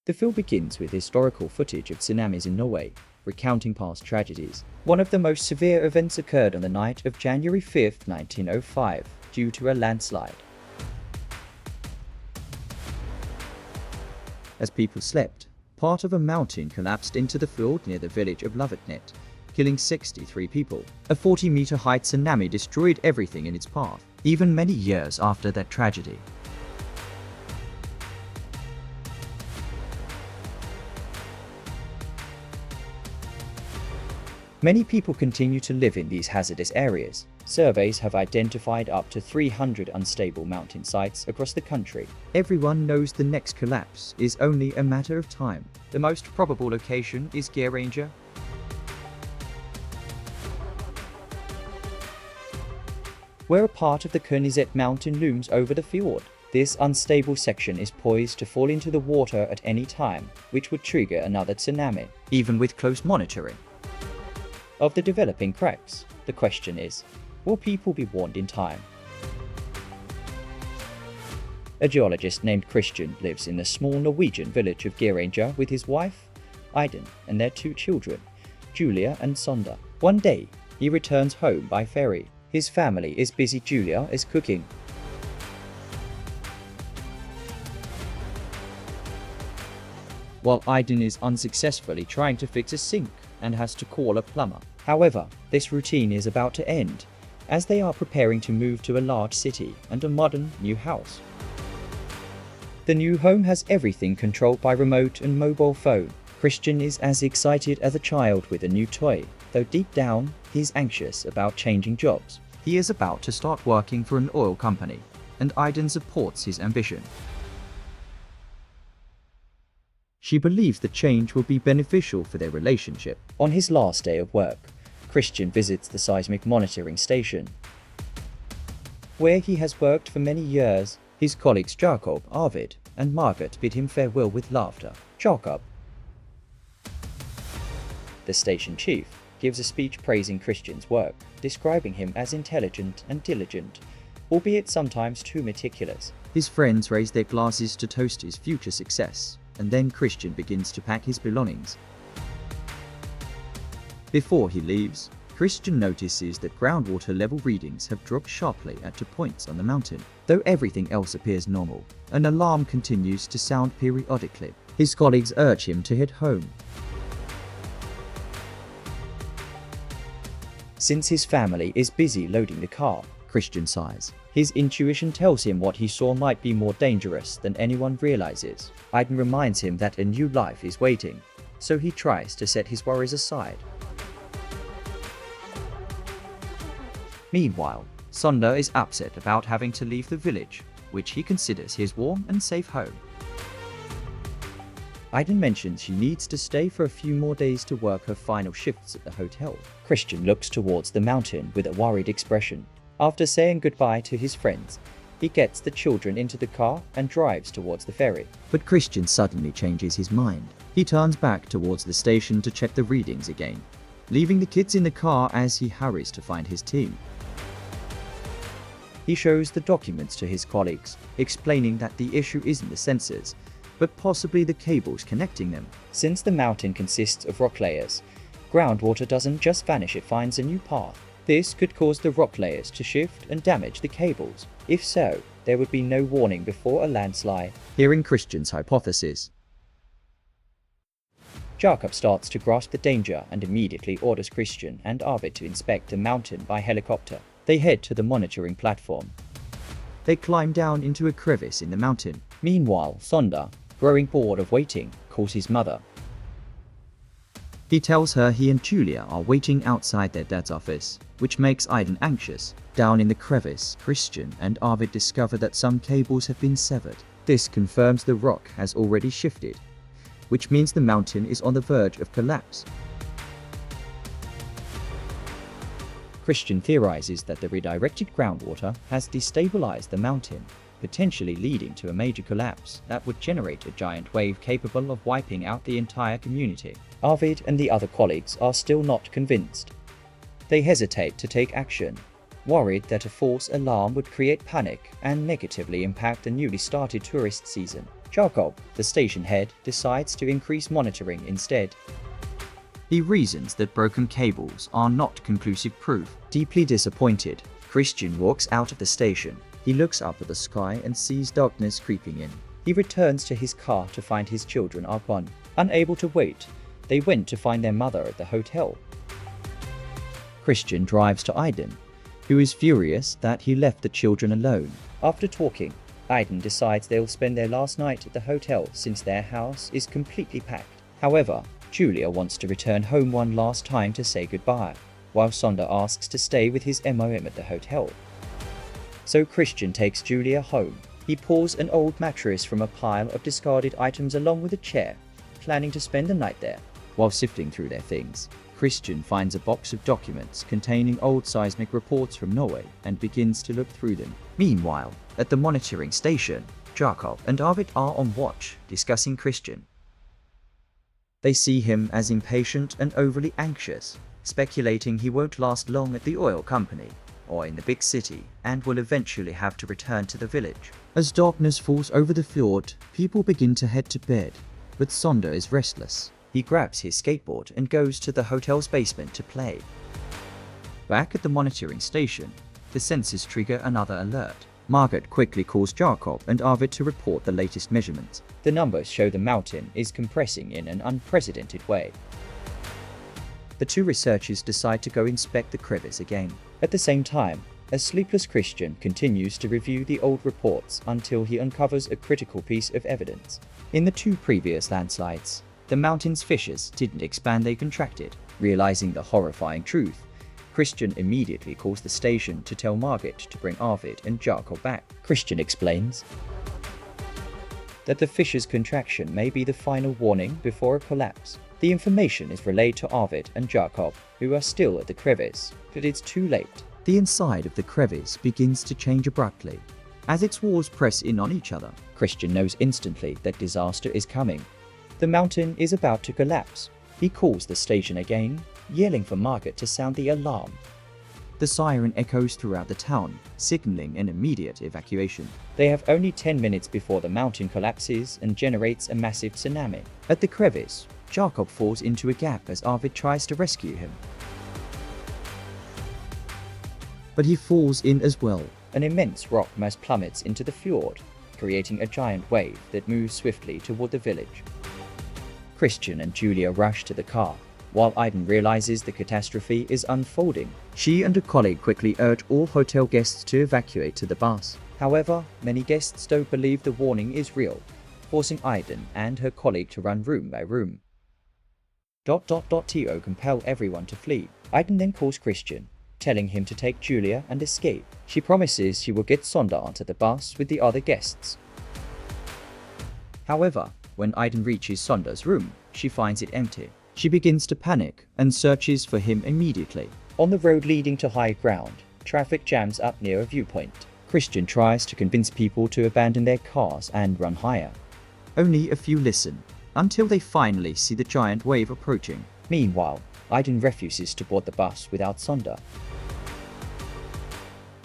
The film begins with historical footage of tsunamis in Norway, recounting past tragedies. One of the most severe events occurred on the night of January 5, 1905, due to a landslide. As people slept, part of a mountain collapsed into the fjord near the village of Lovatnet, killing 63 people. A 40-meter-high tsunami destroyed everything in its path, even many years after that tragedy. Many people continue to live in these hazardous areas. Surveys have identified up to 300 unstable mountain sites across the country. Everyone knows the next collapse is only a matter of time. The most probable location is Geiranger, where a part of the Kunnizet mountain looms over the fjord. This unstable section is poised to fall into the water at any time, which would trigger another tsunami, even with close monitoring of the developing cracks. The question is, will people be warned in time? A geologist named Kristian lives in the small Norwegian village of Geiranger with his wife, Iden, and their 2 children, Julia and Sonda. One day, he returns home by ferry. His family is busy. Julia is cooking, while Iden is unsuccessfully trying to fix a sink and has to call a plumber. However, this routine is about to end, as they are preparing to move to a large city and a modern new house. The new home has everything controlled by remote and mobile phone. Kristian is as excited as a child with a new toy, though deep down, he's anxious about changing jobs. He is about to start working for an oil company, and Iden supports his ambition. She believes the change will be beneficial for their relationship. On his last day of work, Kristian visits the seismic monitoring station, where he has worked for many years. His colleagues Jakob, Arvid, and Margaret bid him farewell with laughter. Jakob, the station chief, gives a speech praising Kristian's work, describing him as intelligent and diligent, albeit sometimes too meticulous. His friends raise their glasses to toast his future success, and then Kristian begins to pack his belongings. Before he leaves, Kristian notices that groundwater level readings have dropped sharply at 2 points on the mountain. Though everything else appears normal, an alarm continues to sound periodically. His colleagues urge him to head home, since his family is busy loading the car. Kristian sighs. His intuition tells him what he saw might be more dangerous than anyone realizes. Iden reminds him that a new life is waiting, so he tries to set his worries aside. Meanwhile, Sonda is upset about having to leave the village, which he considers his warm and safe home. Iden mentions she needs to stay for a few more days to work her final shifts at the hotel. Kristian looks towards the mountain with a worried expression. After saying goodbye to his friends, he gets the children into the car and drives towards the ferry. But Kristian suddenly changes his mind. He turns back towards the station to check the readings again, leaving the kids in the car as he hurries to find his team. He shows the documents to his colleagues, explaining that the issue isn't the sensors, but possibly the cables connecting them. Since the mountain consists of rock layers, groundwater doesn't just vanish, it finds a new path. This could cause the rock layers to shift and damage the cables. If so, there would be no warning before a landslide. Hearing Kristian's hypothesis, Jakob starts to grasp the danger and immediately orders Kristian and Arvid to inspect the mountain by helicopter. They head to the monitoring platform. They climb down into a crevice in the mountain. Meanwhile, Sonda, growing bored of waiting, calls his mother. He tells her he and Julia are waiting outside their dad's office, which makes Iden anxious. Down in the crevice, Kristian and Arvid discover that some cables have been severed. This confirms the rock has already shifted, which means the mountain is on the verge of collapse. Kristian theorizes that the redirected groundwater has destabilized the mountain, potentially leading to a major collapse that would generate a giant wave capable of wiping out the entire community. Arvid and the other colleagues are still not convinced. They hesitate to take action, worried that a false alarm would create panic and negatively impact the newly started tourist season. Jakob, the station head, decides to increase monitoring instead. He reasons that broken cables are not conclusive proof. Deeply disappointed, Kristian walks out of the station. He looks up at the sky and sees darkness creeping in. He returns to his car to find his children are gone. Unable to wait, they went to find their mother at the hotel. Kristian drives to Aiden, who is furious that he left the children alone. After talking, Aiden decides they'll spend their last night at the hotel since their house is completely packed. However, Julia wants to return home one last time to say goodbye, while Sande asks to stay with his MOM at the hotel. So Kristian takes Julia home. He pulls an old mattress from a pile of discarded items along with a chair, planning to spend the night there. While sifting through their things, Kristian finds a box of documents containing old seismic reports from Norway and begins to look through them. Meanwhile, at the monitoring station, Jakob and Arvid are on watch, discussing Kristian. They see him as impatient and overly anxious, speculating he won't last long at the oil company or in the big city and will eventually have to return to the village. As darkness falls over the fjord, people begin to head to bed, but Sande is restless. He grabs his skateboard and goes to the hotel's basement to play. Back at the monitoring station, the sensors trigger another alert. Margaret quickly calls Jakob and Arvid to report the latest measurements. The numbers show the mountain is compressing in an unprecedented way. The two researchers decide to go inspect the crevice again. At the same time, a sleepless Kristian continues to review the old reports until he uncovers a critical piece of evidence. In the two previous landslides, the mountain's fissures didn't expand, they contracted. Realizing the horrifying truth, Kristian immediately calls the station to tell Margaret to bring Arvid and Jakob back. Kristian explains that the fissure's contraction may be the final warning before a collapse. The information is relayed to Arvid and Jakob, who are still at the crevice, but it's too late. The inside of the crevice begins to change abruptly. As its walls press in on each other, Kristian knows instantly that disaster is coming. The mountain is about to collapse. He calls the station again, yelling for Margaret to sound the alarm. The siren echoes throughout the town, signaling an immediate evacuation. They have only 10 minutes before the mountain collapses and generates a massive tsunami. At the crevice, Jakob falls into a gap as Arvid tries to rescue him. But he falls in as well. An immense rock mass plummets into the fjord, creating a giant wave that moves swiftly toward the village. Kristian and Julia rush to the car, while Aiden realizes the catastrophe is unfolding. She and a colleague quickly urge all hotel guests to evacuate to the bus. However, many guests don't believe the warning is real, forcing Aiden and her colleague to run room by room. To compel everyone to flee. Aiden then calls Kristian, telling him to take Julia and escape. She promises she will get Sande onto the bus with the other guests. However, when Aiden reaches Sande's room, she finds it empty. She begins to panic and searches for him immediately. On the road leading to high ground, traffic jams up near a viewpoint. Kristian tries to convince people to abandon their cars and run higher. Only a few listen, until they finally see the giant wave approaching. Meanwhile, Aiden refuses to board the bus without Sande.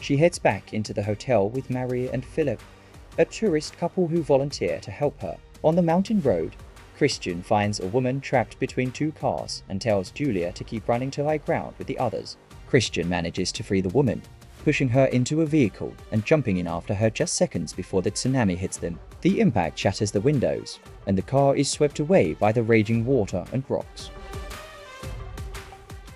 She heads back into the hotel with Maria and Philip, a tourist couple who volunteer to help her. On the mountain road, Kristian finds a woman trapped between two cars and tells Julia to keep running to high ground with the others. Kristian manages to free the woman, pushing her into a vehicle and jumping in after her just seconds before the tsunami hits them. The impact shatters the windows, and the car is swept away by the raging water and rocks.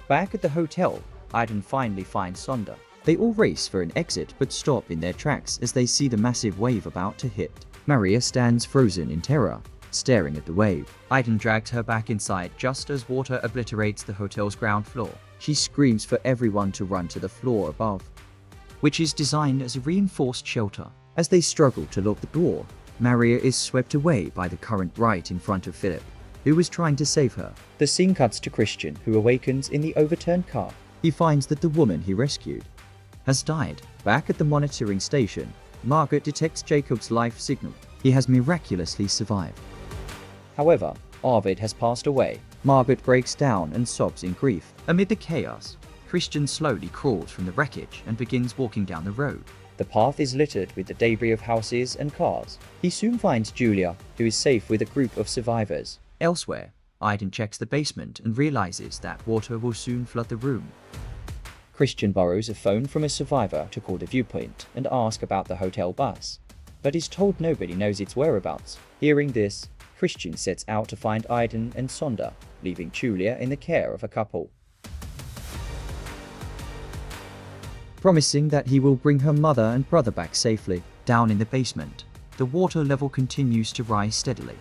Back at the hotel, Aiden finally finds Sande. They all race for an exit but stop in their tracks as they see the massive wave about to hit. Maria stands frozen in terror, staring at the wave. Aiden drags her back inside just as water obliterates the hotel's ground floor. She screams for everyone to run to the floor above, which is designed as a reinforced shelter. As they struggle to lock the door, Maria is swept away by the current right in front of Philip, who is trying to save her. The scene cuts to Kristian, who awakens in the overturned car. He finds that the woman he rescued has died. Back at the monitoring station, Margaret detects Jacob's life signal. He has miraculously survived. However, Arvid has passed away. Margaret breaks down and sobs in grief. Amid the chaos, Kristian slowly crawls from the wreckage and begins walking down the road. The path is littered with the debris of houses and cars. He soon finds Julia, who is safe with a group of survivors. Elsewhere, Aiden checks the basement and realizes that water will soon flood the room. Kristian borrows a phone from a survivor to call the viewpoint and ask about the hotel bus, but is told nobody knows its whereabouts. Hearing this, Kristian sets out to find Aiden and Sonda, leaving Julia in the care of a couple. Promising that he will bring her mother and brother back safely. Down in the basement, the water level continues to rise steadily.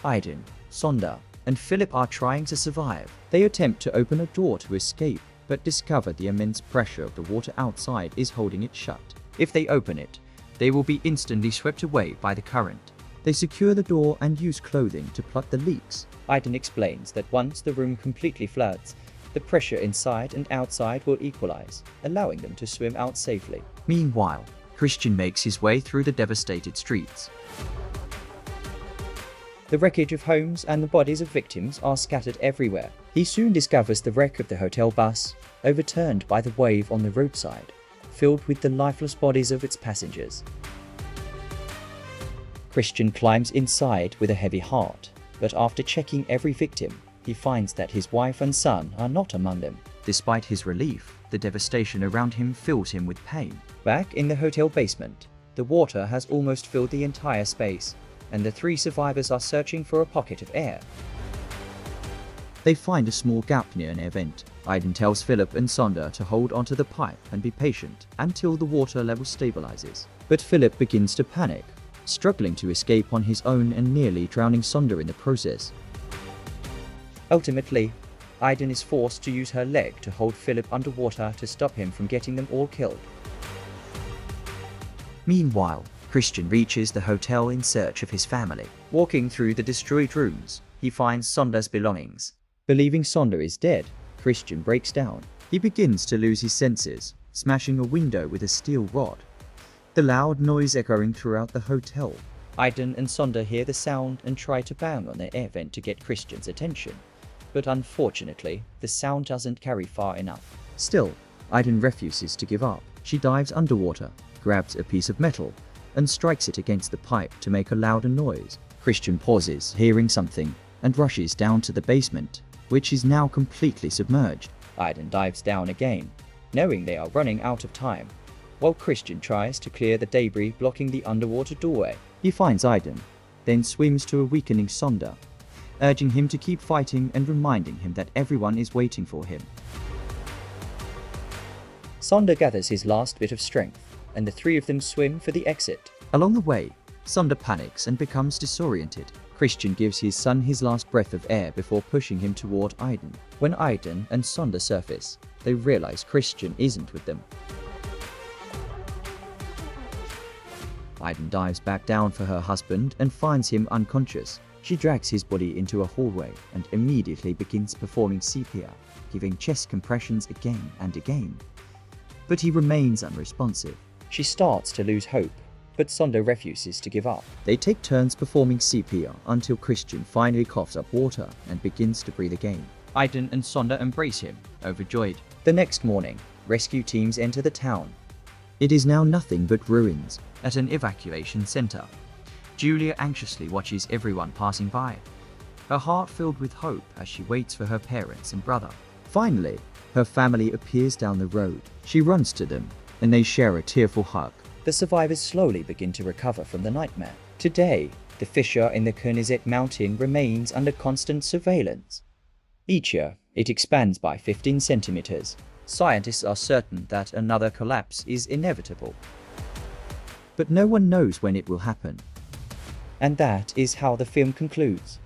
Aiden, Sonda, and Philip are trying to survive. They attempt to open a door to escape, but discover the immense pressure of the water outside is holding it shut. If they open it, they will be instantly swept away by the current. They secure the door and use clothing to plug the leaks. Aiden explains that once the room completely floods, the pressure inside and outside will equalize, allowing them to swim out safely. Meanwhile, Kristian makes his way through the devastated streets. The wreckage of homes and the bodies of victims are scattered everywhere. He soon discovers the wreck of the hotel bus, overturned by the wave on the roadside, filled with the lifeless bodies of its passengers. Kristian climbs inside with a heavy heart, but after checking every victim, he finds that his wife and son are not among them. Despite his relief, the devastation around him fills him with pain. Back in the hotel basement, the water has almost filled the entire space, and the three survivors are searching for a pocket of air. They find a small gap near an air vent. Aiden tells Philip and Sonda to hold onto the pipe and be patient until the water level stabilizes. But Philip begins to panic, struggling to escape on his own and nearly drowning Sonda in the process. Ultimately, Aiden is forced to use her leg to hold Philip underwater to stop him from getting them all killed. Meanwhile, Kristian reaches the hotel in search of his family. Walking through the destroyed rooms, he finds Sonda's belongings. Believing Sonda is dead, Kristian breaks down. He begins to lose his senses, smashing a window with a steel rod, the loud noise echoing throughout the hotel. Aiden and Sonda hear the sound and try to bang on their air vent to get Kristian's attention, but unfortunately, the sound doesn't carry far enough. Still, Aiden refuses to give up. She dives underwater, grabs a piece of metal, and strikes it against the pipe to make a louder noise. Kristian pauses, hearing something, and rushes down to the basement, which is now completely submerged. Aiden dives down again, knowing they are running out of time, while Kristian tries to clear the debris blocking the underwater doorway. He finds Aiden, then swims to a weakening Sonda, urging him to keep fighting and reminding him that everyone is waiting for him. Sonda gathers his last bit of strength, and the three of them swim for the exit. Along the way, Sonda panics and becomes disoriented. Kristian gives his son his last breath of air before pushing him toward Aiden. When Aiden and Sonda surface, they realize Kristian isn't with them. Aiden dives back down for her husband and finds him unconscious. She drags his body into a hallway and immediately begins performing CPR, giving chest compressions again and again. But he remains unresponsive. She starts to lose hope, but Sonda refuses to give up. They take turns performing CPR until Kristian finally coughs up water and begins to breathe again. Aiden and Sonda embrace him, overjoyed. The next morning, rescue teams enter the town. It is now nothing but ruins. At an evacuation center, Julia anxiously watches everyone passing by, her heart filled with hope as she waits for her parents and brother. Finally, her family appears down the road. She runs to them, and they share a tearful hug. The survivors slowly begin to recover from the nightmare. Today, the fissure in the Haagenrud-Sande mountain remains under constant surveillance. Each year, it expands by 15 centimeters. Scientists are certain that another collapse is inevitable, but no one knows when it will happen. And that is how the film concludes.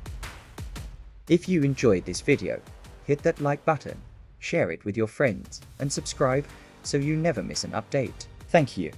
If you enjoyed this video, hit that like button, share it with your friends, and subscribe so you never miss an update. Thank you.